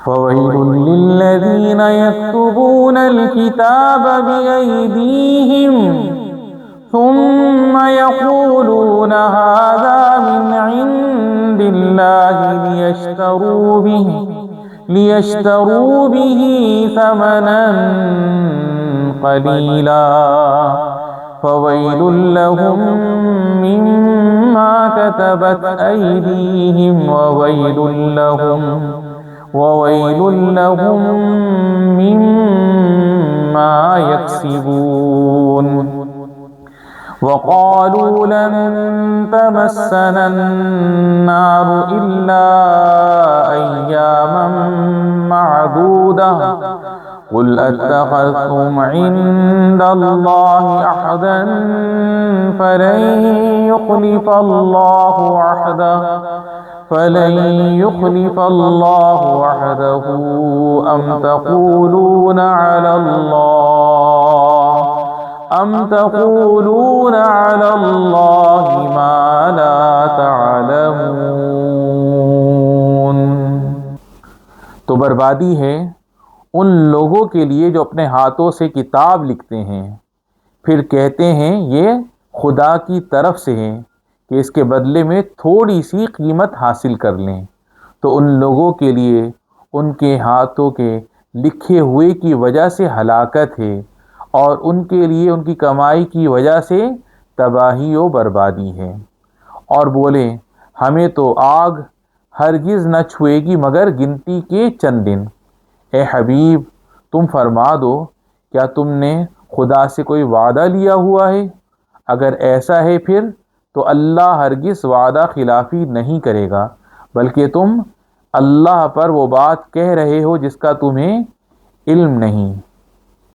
فويل للذين يكتبون الكتاب بأيديهم ثم يقولون هذا من عند الله ليشتروا به ثمنا قليلا فويل لهم مما كتبت أيديهم وويل لهم مما يكسبون وقالوا لن تمسنا النار إلا أياما معدودة قل أتخذتم عند الله عهدا فلن يخلف الله عهده أم تقولون على الله ما لا تعلمون۔ تو بربادی ہے ان لوگوں کے لیے جو اپنے ہاتھوں سے کتاب لکھتے ہیں پھر کہتے ہیں یہ خدا کی طرف سے ہے کہ اس کے بدلے میں تھوڑی سی قیمت حاصل کر لیں، تو ان لوگوں کے لیے ان کے ہاتھوں کے لکھے ہوئے کی وجہ سے ہلاکت ہے، اور ان کے لیے ان کی کمائی کی وجہ سے تباہی و بربادی ہے۔ اور بولے ہمیں تو آگ ہرگز نہ چھوئے گی مگر گنتی کے چند دن۔ اے حبیب تم فرما دو کیا تم نے خدا سے کوئی وعدہ لیا ہوا ہے؟ اگر ایسا ہے پھر تو اللہ ہرگز وعدہ خلافی نہیں کرے گا، بلکہ تم اللہ پر وہ بات کہہ رہے ہو جس کا تمہیں علم نہیں۔